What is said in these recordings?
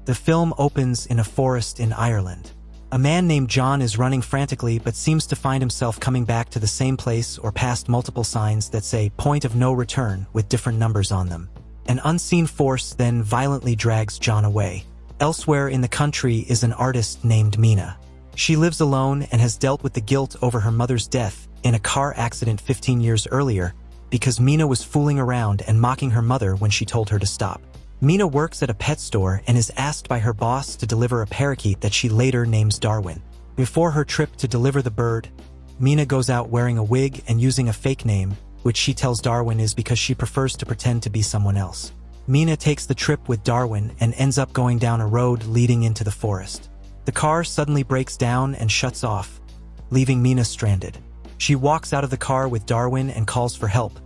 The film opens in a forest in Ireland. A man named John is running frantically but seems to find himself coming back to the same place or past multiple signs that say "point of no return" with different numbers on them. An unseen force then violently drags John away. Elsewhere in the country is an artist named Mina. She lives alone and has dealt with the guilt over her mother's death in a car accident 15 years earlier because Mina was fooling around and mocking her mother when she told her to stop. Mina works at a pet store and is asked by her boss to deliver a parakeet that she later names Darwin. Before her trip to deliver the bird, Mina goes out wearing a wig and using a fake name, which she tells Darwin is because she prefers to pretend to be someone else. Mina takes the trip with Darwin and ends up going down a road leading into the forest. The car suddenly breaks down and shuts off, leaving Mina stranded. She walks out of the car with Darwin and calls for help,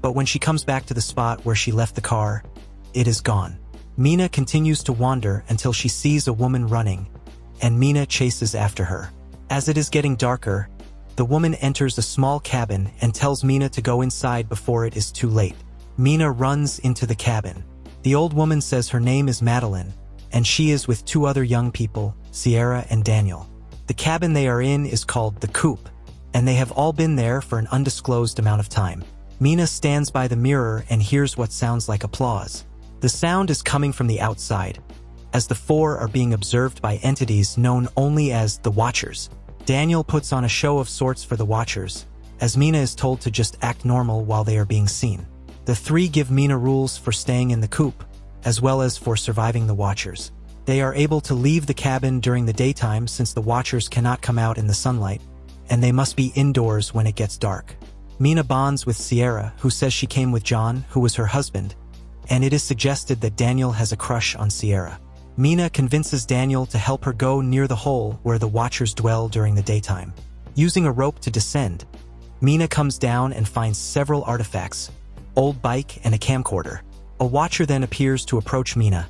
but when she comes back to the spot where she left the car, it is gone. Mina continues to wander until she sees a woman running, and Mina chases after her. As it is getting darker, the woman enters a small cabin and tells Mina to go inside before it is too late. Mina runs into the cabin. The old woman says her name is Madeline, and she is with two other young people, Sierra and Daniel. The cabin they are in is called the Coop, and they have all been there for an undisclosed amount of time. Mina stands by the mirror and hears what sounds like applause. The sound is coming from the outside, as the four are being observed by entities known only as the Watchers. Daniel puts on a show of sorts for the Watchers, as Mina is told to just act normal while they are being seen. The three give Mina rules for staying in the coop, as well as for surviving the Watchers. They are able to leave the cabin during the daytime since the Watchers cannot come out in the sunlight, and they must be indoors when it gets dark. Mina bonds with Sierra, who says she came with John, who was her husband, and it is suggested that Daniel has a crush on Sierra. Mina convinces Daniel to help her go near the hole where the Watchers dwell during the daytime. Using a rope to descend, Mina comes down and finds several artifacts, old bike and a camcorder. A Watcher then appears to approach Mina,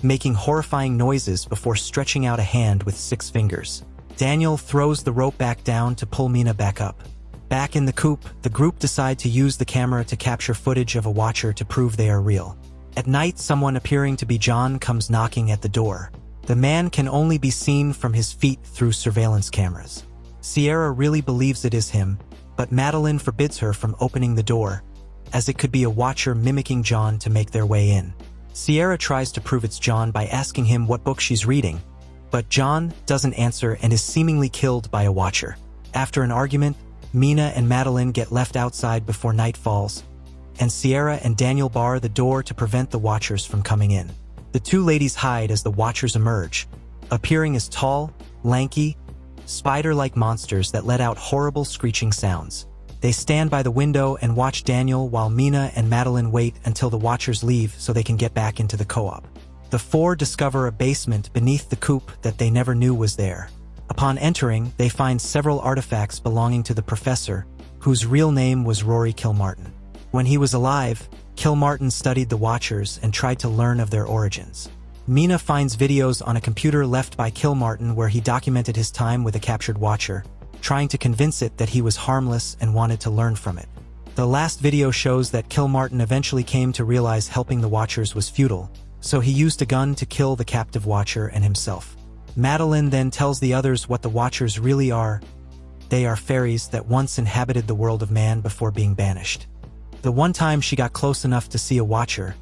making horrifying noises before stretching out a hand with 6 fingers. Daniel throws the rope back down to pull Mina back up. Back in the coop, the group decide to use the camera to capture footage of a Watcher to prove they are real. At night, someone appearing to be John comes knocking at the door. The man can only be seen from his feet through surveillance cameras. Sierra really believes it is him, but Madeline forbids her from opening the door, as it could be a Watcher mimicking John to make their way in. Sierra tries to prove it's John by asking him what book she's reading, but John doesn't answer and is seemingly killed by a Watcher. After an argument, Mina and Madeline get left outside before night falls, and Sierra and Daniel bar the door to prevent the Watchers from coming in. The two ladies hide as the Watchers emerge, appearing as tall, lanky, spider-like monsters that let out horrible screeching sounds. They stand by the window and watch Daniel while Mina and Madeline wait until the Watchers leave so they can get back into the co-op. The four discover a basement beneath the coop that they never knew was there. Upon entering, they find several artifacts belonging to the professor, whose real name was Rory Kilmartin. When he was alive, Kilmartin studied the Watchers and tried to learn of their origins. Mina finds videos on a computer left by Kilmartin where he documented his time with a captured Watcher, trying to convince it that he was harmless and wanted to learn from it. The last video shows that Kilmartin eventually came to realize helping the Watchers was futile, so he used a gun to kill the captive Watcher and himself. Madeline then tells the others what the Watchers really are. They are fairies that once inhabited the world of man before being banished. The one time she got close enough to see a Watcher,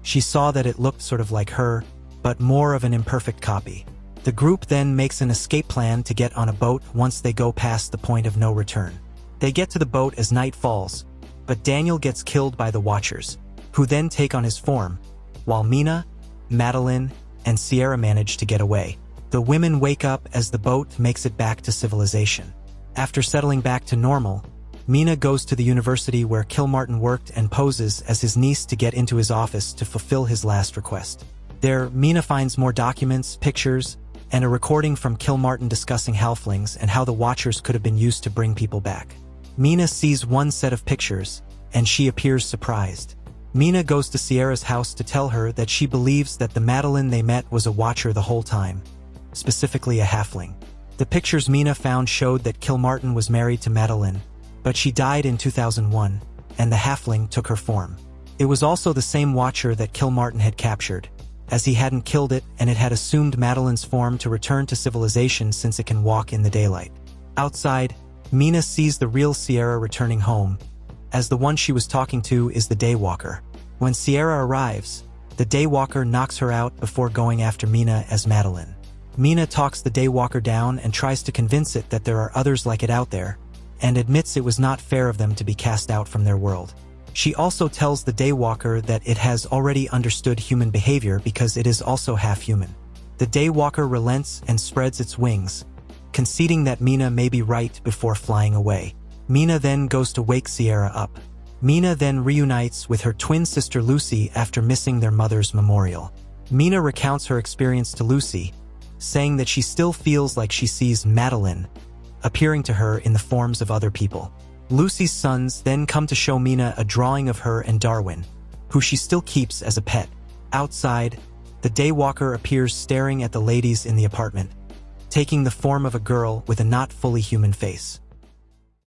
she saw that it looked sort of like her, but more of an imperfect copy. The group then makes an escape plan to get on a boat once they go past the point of no return. They get to the boat as night falls, but Daniel gets killed by the Watchers, who then take on his form, while Mina, Madeline, and Sierra manage to get away. The women wake up as the boat makes it back to civilization. After settling back to normal, Mina goes to the university where Kilmartin worked and poses as his niece to get into his office to fulfill his last request. There, Mina finds more documents, pictures, and a recording from Kilmartin discussing halflings and how the Watchers could have been used to bring people back. Mina sees one set of pictures, and she appears surprised. Mina goes to Sierra's house to tell her that she believes that the Madeline they met was a Watcher the whole time, specifically a halfling. The pictures Mina found showed that Kilmartin was married to Madeline, but she died in 2001, and the halfling took her form. It was also the same Watcher that Kilmartin had captured, as he hadn't killed it and it had assumed Madeline's form to return to civilization since it can walk in the daylight. Outside, Mina sees the real Sierra returning home, as the one she was talking to is the Daywalker. When Sierra arrives, the Daywalker knocks her out before going after Mina as Madeline. Mina talks the Daywalker down and tries to convince it that there are others like it out there, and admits it was not fair of them to be cast out from their world. She also tells the Daywalker that it has already understood human behavior because it is also half human. The Daywalker relents and spreads its wings, conceding that Mina may be right before flying away. Mina then goes to wake Sierra up. Mina then reunites with her twin sister Lucy after missing their mother's memorial. Mina recounts her experience to Lucy, saying that she still feels like she sees Madeline appearing to her in the forms of other people. Lucy's sons then come to show Mina a drawing of her and Darwin, who she still keeps as a pet. Outside, the Daywalker appears staring at the ladies in the apartment, taking the form of a girl with a not fully human face.